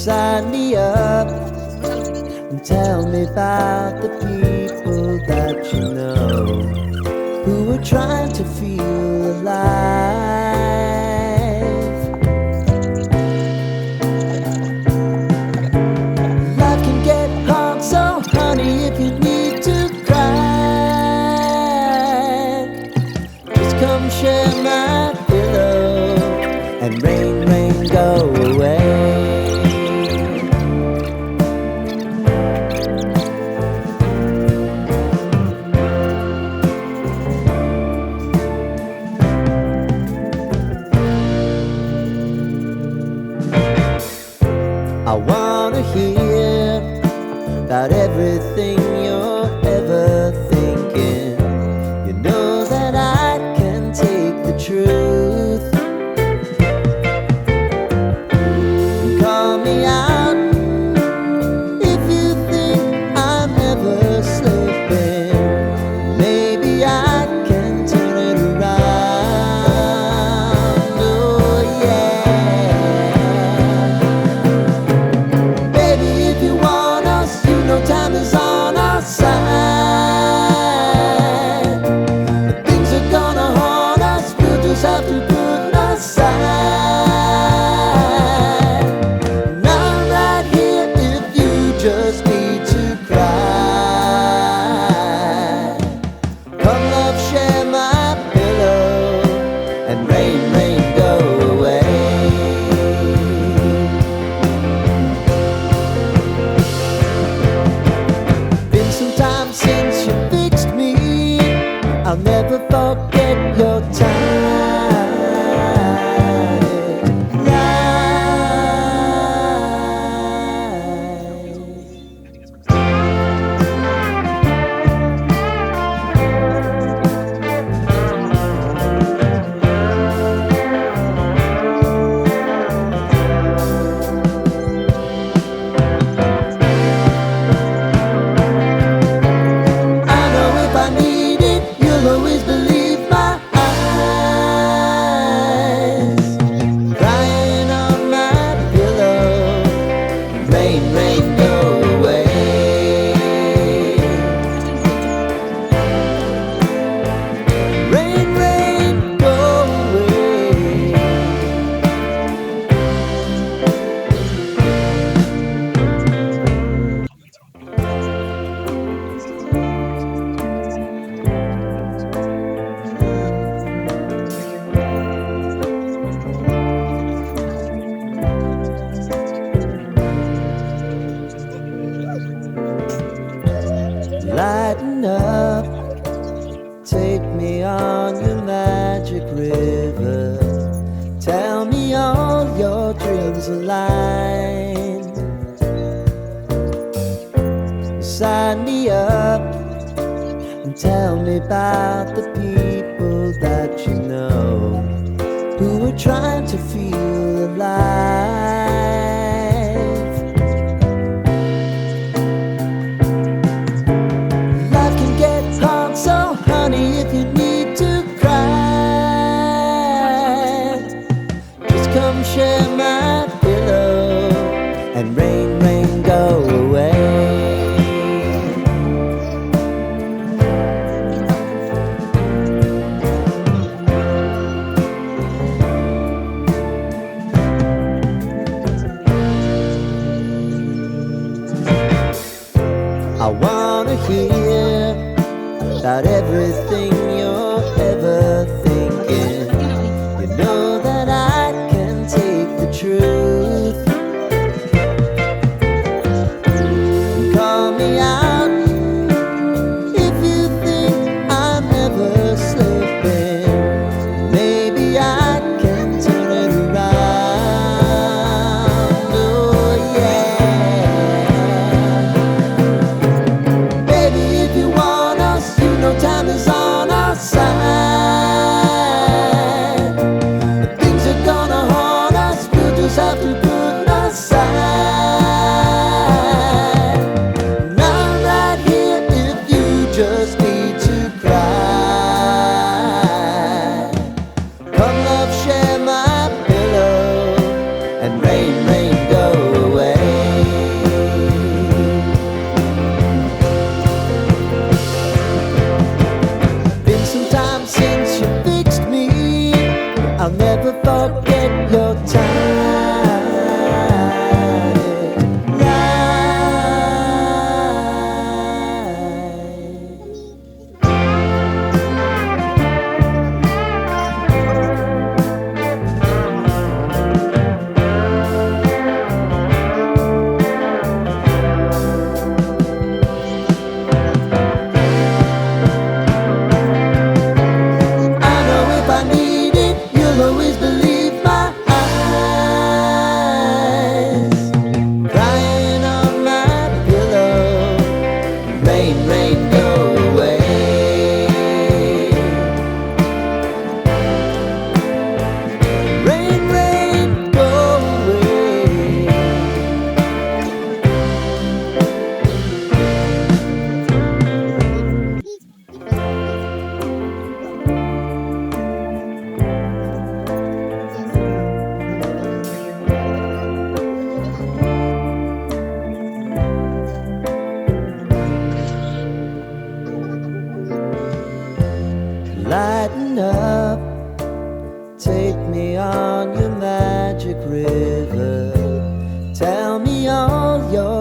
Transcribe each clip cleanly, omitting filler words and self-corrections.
Sign me up and tell me about the people that you know who are trying to feel alive. Life can get hard, so honey, if you need to cry, just come share my pillow and rain, rain, go away. I wanna hear about everything you're ever thinking. You know that I can take the truth. Call me out if you think I'm ever slipping. Maybe I can turn it around. Oh yeah. Baby, if you want us, you know time is on our side. But things are gonna haunt us, we'll just have to put aside. Just need to cry. Come love, share my pillow and rain, rain, go away. Been some time since you fixed me. I'll never forget your time. Lighten up, take me on your magic river. Tell me all your dreams align. Sign me up and tell me about the people that you know who are trying to feel alive. So honey, if you need to cry, just come share my pillow and rain, rain, go away. I wanna hear about everything you're ever thinking. You know that I can take the truth. Call me out if you think I'm ever slipping. Maybe I can turn it around. Oh yeah. Baby, if you want us, you know time is on our side. But things are gonna haunt us, we'll just have to put aside. And I'm right here if you just need to cry. Come love, share my pillow and rain, rain, go away.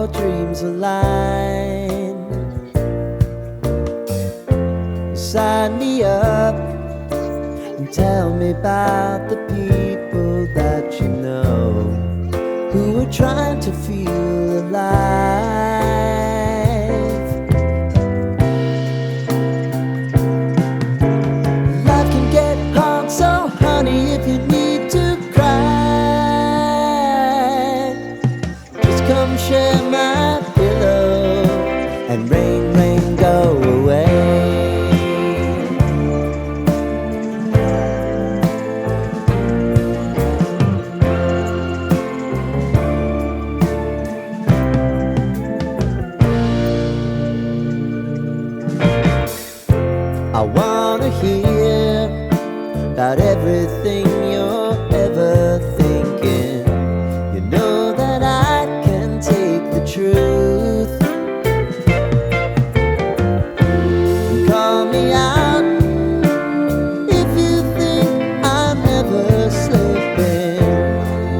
your dreams align. Sign me up and tell me about the people that you know who are trying to feel alive. Life can get hard, so honey, if you need to cry, just come share my pillow and rain, rain, go away. I wanna hear about everything you're ever thinking. You know that I can take the truth. Call me out if you think I'm never slipping.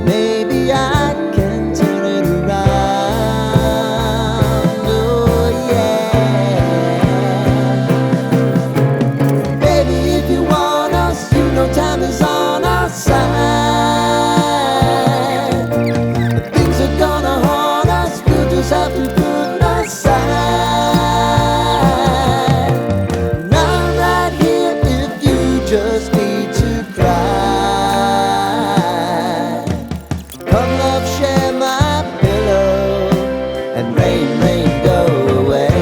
Maybe I can turn it around. Oh yeah. Time is on our side. But things are gonna haunt us. We'll just have to put aside. And I'm right here if you just need to cry. Come love, share my pillow and rain, rain, go away.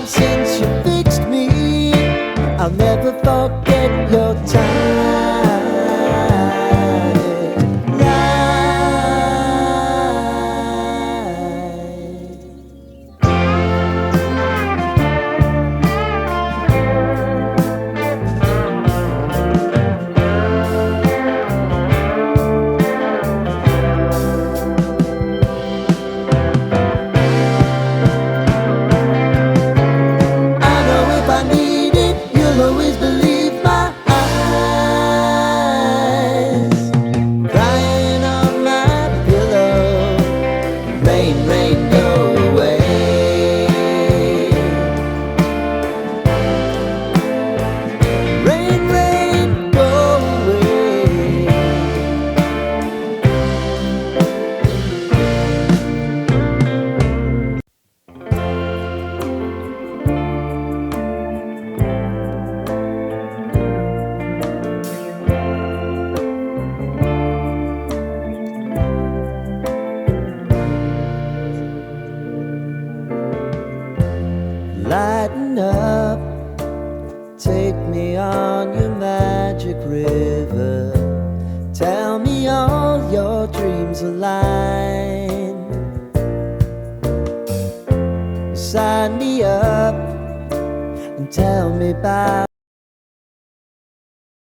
Since you fixed me, I'll never forget your time. Always believe my eyes, crying on my pillow. Rain, rain, go away. Rain, rain, go away. Lighten up, take me on your magic river. Tell me all your dreams align. Sign me up and tell me about